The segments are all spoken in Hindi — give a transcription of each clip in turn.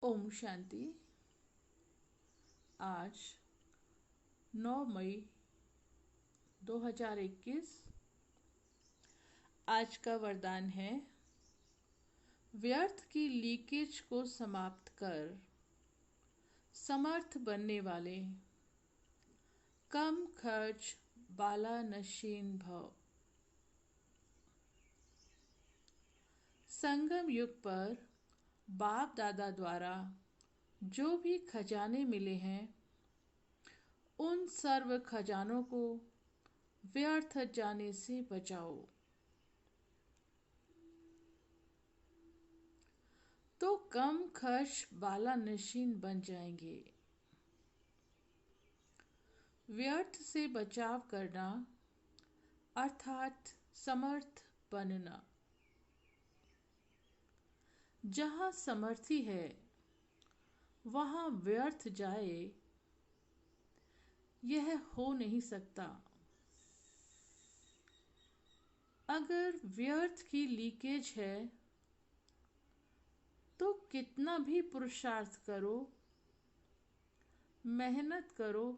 ओम शांति। आज 9 मई 2021। आज का वरदान है, व्यर्थ की लीकेज को समाप्त कर समर्थ बनने वाले, कम खर्च बाला नशीन भव। संगम युग पर बाप दादा द्वारा जो भी खजाने मिले हैं, उन सर्व खजानों को व्यर्थ जाने से बचाओ, तो कम खर्च बाला नशीन बन जाएंगे। व्यर्थ से बचाव करना अर्थात समर्थ बनना। जहाँ समर्थी है वहाँ व्यर्थ जाए, यह हो नहीं सकता। अगर व्यर्थ की लीकेज है तो कितना भी पुरुषार्थ करो, मेहनत करो,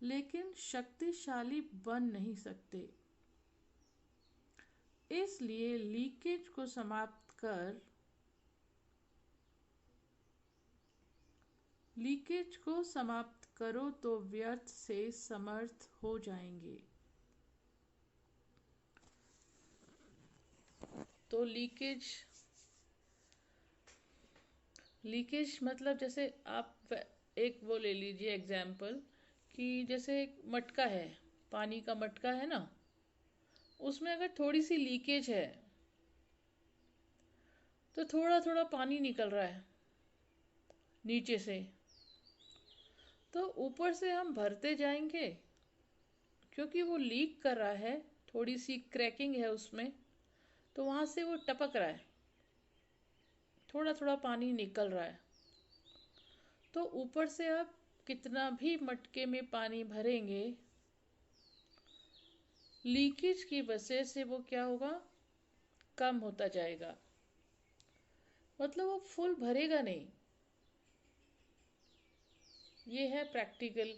लेकिन शक्तिशाली बन नहीं सकते। इसलिए लीकेज को समाप्त कर लीकेज को समाप्त करो तो व्यर्थ से समर्थ हो जाएंगे। तो लीकेज मतलब जैसे आप एक वो ले लीजिए एग्जाम्पल कि जैसे एक मटका है, पानी का मटका है ना, उसमें अगर थोड़ी सी लीकेज है तो थोड़ा थोड़ा पानी निकल रहा है नीचे से, तो ऊपर से हम भरते जाएंगे क्योंकि वो लीक कर रहा है, थोड़ी सी क्रैकिंग है उसमें, तो वहाँ से वो टपक रहा है, थोड़ा थोड़ा पानी निकल रहा है। तो ऊपर से आप कितना भी मटके में पानी भरेंगे, लीकेज की वजह से वो क्या होगा, कम होता जाएगा, मतलब वो फुल भरेगा नहीं। ये है प्रैक्टिकल।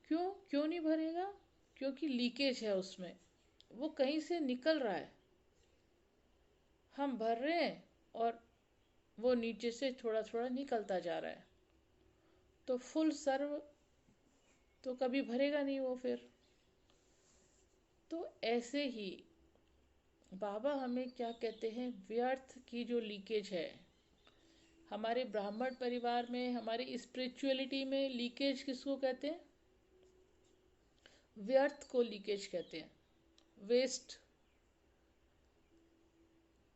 क्यों क्यों नहीं भरेगा? क्योंकि लीकेज है उसमें, वो कहीं से निकल रहा है, हम भर रहे हैं और वो नीचे से थोड़ा थोड़ा निकलता जा रहा है, तो फुल सर्व तो कभी भरेगा नहीं वो फिर। तो ऐसे ही बाबा हमें क्या कहते हैं, व्यर्थ की जो लीकेज है हमारे ब्राह्मण परिवार में, हमारी स्पिरिचुअलिटी में लीकेज किसको कहते हैं? व्यर्थ को लीकेज कहते हैं, वेस्ट।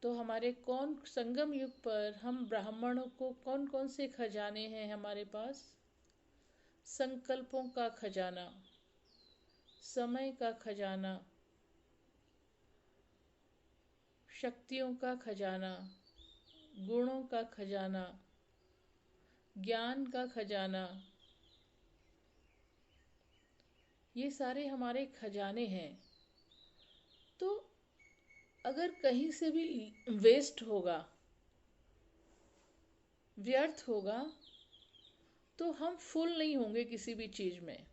तो हमारे कौन संगम युग पर हम ब्राह्मणों को कौन कौन से खजाने हैं हमारे पास? संकल्पों का खजाना, समय का खजाना, शक्तियों का खजाना, गुणों का खजाना, ज्ञान का खजाना, ये सारे हमारे खजाने हैं। तो अगर कहीं से भी वेस्ट होगा, व्यर्थ होगा, तो हम फुल नहीं होंगे किसी भी चीज़ में,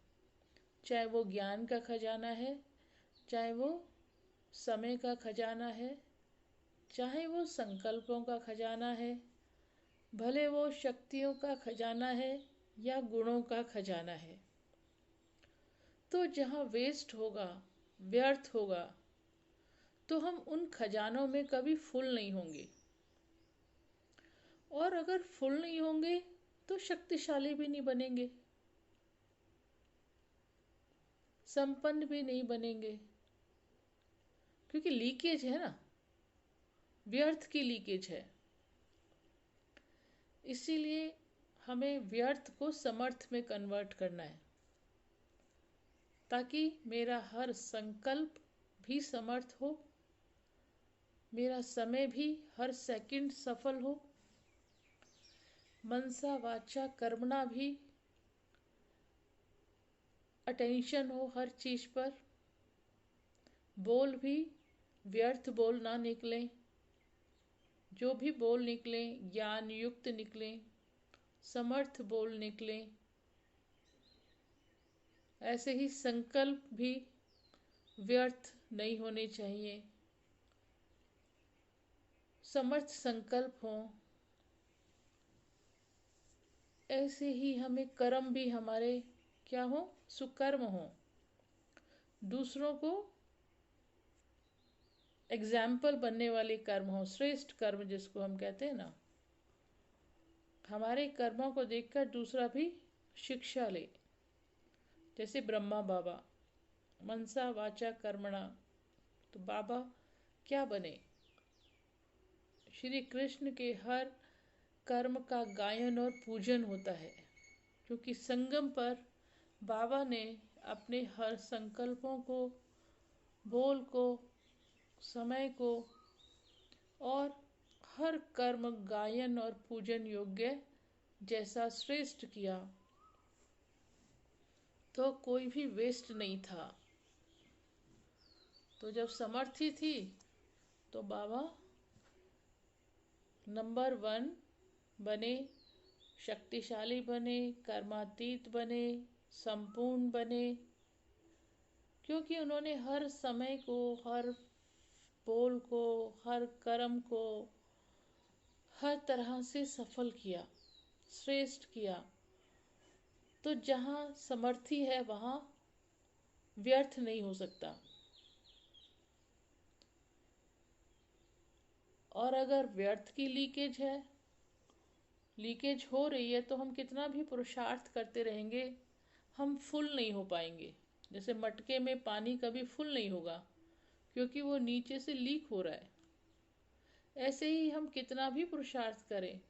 चाहे वो ज्ञान का खजाना है, चाहे वो समय का खजाना है, चाहे वो संकल्पों का खजाना है, भले वो शक्तियों का खजाना है या गुणों का खजाना है। तो जहाँ वेस्ट होगा, व्यर्थ होगा, तो हम उन खजानों में कभी फुल नहीं होंगे, और अगर फुल नहीं होंगे तो शक्तिशाली भी नहीं बनेंगे, संपन्न भी नहीं बनेंगे, क्योंकि लीकेज है ना, व्यर्थ की लीकेज है। इसीलिए हमें व्यर्थ को समर्थ में कन्वर्ट करना है, ताकि मेरा हर संकल्प भी समर्थ हो, मेरा समय भी हर सेकंड सफल हो, मनसा वाचा कर्मणा भी अटेंशन हो हर चीज पर, बोल भी व्यर्थ बोल ना निकले, जो भी बोल निकलें ज्ञान युक्त निकलें, समर्थ बोल निकलें। ऐसे ही संकल्प भी व्यर्थ नहीं होने चाहिए, समर्थ संकल्प हों। ऐसे ही हमें कर्म भी हमारे क्या हो, सुकर्म हो, दूसरों को एग्जाम्पल बनने वाले कर्म हो, श्रेष्ठ कर्म जिसको हम कहते हैं ना। हमारे कर्मों को देखकर दूसरा भी शिक्षा ले। जैसे ब्रह्मा बाबा मनसा वाचा कर्मणा, तो बाबा क्या बने, श्री कृष्ण के हर कर्म का गायन और पूजन होता है, क्योंकि संगम पर बाबा ने अपने हर संकल्पों को, बोल को, समय को और हर कर्म गायन और पूजन योग्य जैसा श्रेष्ठ किया, तो कोई भी वेस्ट नहीं था। तो जब समर्थी थी तो बाबा नंबर 1 बने, शक्तिशाली बने, कर्मातीत बने, संपूर्ण बने, क्योंकि उन्होंने हर समय को, हर बोल को, हर कर्म को हर तरह से सफल किया, श्रेष्ठ किया। तो जहाँ समर्थी है वहाँ व्यर्थ नहीं हो सकता। और अगर व्यर्थ की लीकेज है, लीकेज हो रही है, तो हम कितना भी पुरुषार्थ करते रहेंगे, हम फुल नहीं हो पाएंगे। जैसे मटके में पानी कभी फुल नहीं होगा, क्योंकि वो नीचे से लीक हो रहा है। ऐसे ही हम कितना भी पुरुषार्थ करें,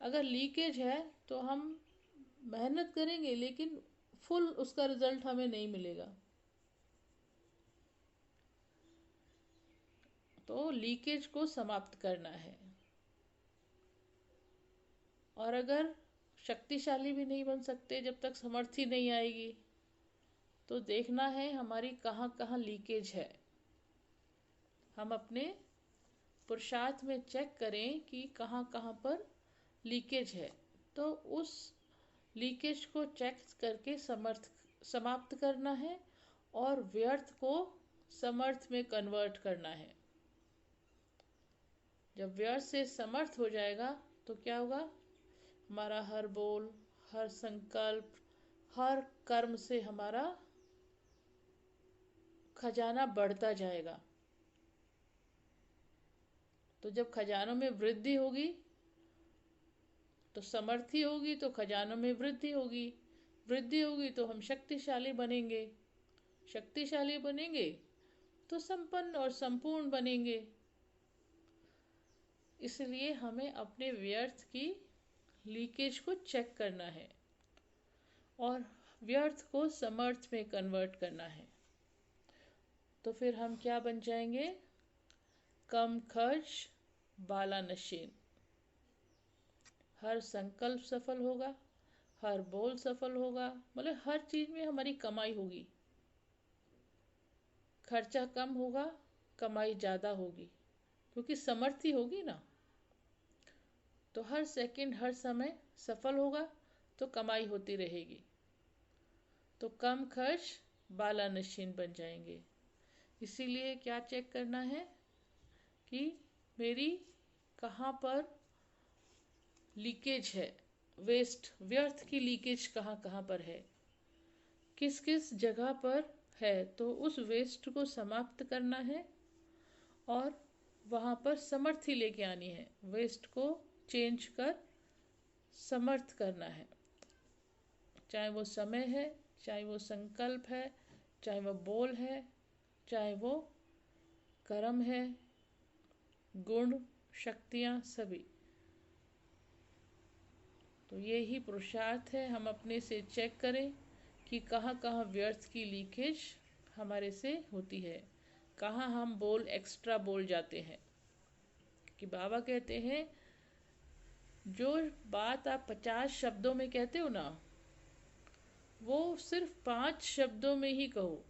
अगर लीकेज है तो हम मेहनत करेंगे लेकिन फुल उसका रिजल्ट हमें नहीं मिलेगा। तो लीकेज को समाप्त करना है। और अगर शक्तिशाली भी नहीं बन सकते जब तक समर्थी नहीं आएगी, तो देखना है हमारी कहाँ कहाँ लीकेज है। हम अपने पुरुषार्थ में चेक करें कि कहाँ कहाँ पर लीकेज है, तो उस लीकेज को चेक करके समाप्त करना है और व्यर्थ को समर्थ में कन्वर्ट करना है। जब व्यर्थ से समर्थ हो जाएगा तो क्या होगा, हमारा हर बोल, हर संकल्प, हर कर्म से हमारा खजाना बढ़ता जाएगा। तो जब खजानों में वृद्धि होगी तो समर्थी होगी, तो खजानों में वृद्धि होगी, वृद्धि होगी तो हम शक्तिशाली बनेंगे, शक्तिशाली बनेंगे तो संपन्न और संपूर्ण बनेंगे। इसलिए हमें अपने व्यर्थ की लीकेज को चेक करना है और व्यर्थ को समर्थ में कन्वर्ट करना है। तो फिर हम क्या बन जाएंगे, कम खर्च बाला नशीन। हर संकल्प सफल होगा, हर बोल सफल होगा, मतलब हर चीज में हमारी कमाई होगी। खर्चा कम होगा, कमाई ज़्यादा होगी, क्योंकि समर्थी होगी ना। तो हर सेकंड, हर समय सफल होगा तो कमाई होती रहेगी। तो कम खर्च बाला नशीन बन जाएंगे। इसीलिए क्या चेक करना है कि मेरी कहाँ पर लीकेज है, वेस्ट, व्यर्थ की लीकेज कहाँ कहाँ पर है, किस किस जगह पर है, तो उस वेस्ट को समाप्त करना है और वहाँ पर समर्थी लेके आनी है। वेस्ट को चेंज कर समर्थ करना है, चाहे वो समय है, चाहे वो संकल्प है, चाहे वो बोल है, चाहे वो कर्म है, गुण, शक्तियाँ, सभी। तो ये ही पुरुषार्थ है, हम अपने से चेक करें कि कहाँ कहाँ व्यर्थ की लीकेज हमारे से होती है, कहाँ हम बोल एक्स्ट्रा बोल जाते हैं। कि बाबा कहते हैं जो बात आप 50 शब्दों में कहते हो ना, वो सिर्फ 5 शब्दों में ही कहो,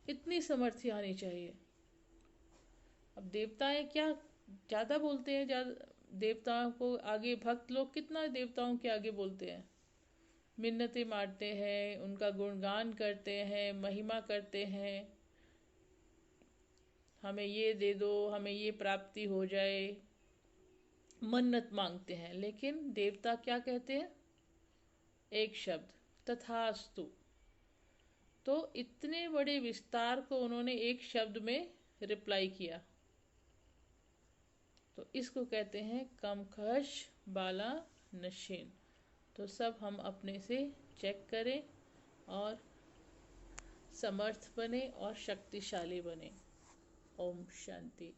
इतनी समर्थी आनी चाहिए। अब देवताएं क्या ज़्यादा बोलते हैं, ज़्यादा देवताओं को आगे, भक्त लोग कितना देवताओं के आगे बोलते हैं, मिन्नतें मारते हैं, उनका गुणगान करते हैं, महिमा करते हैं, हमें ये दे दो, हमें ये प्राप्ति हो जाए, मन्नत मांगते हैं। लेकिन देवता क्या कहते हैं? एक शब्द, तथास्तु। तो इतने बड़े विस्तार को उन्होंने एक शब्द में रिप्लाई किया। तो इसको कहते हैं कम खर्च बाला नशीन। तो सब हम अपने से चेक करें और समर्थ बने और शक्तिशाली बने। ओम शांति।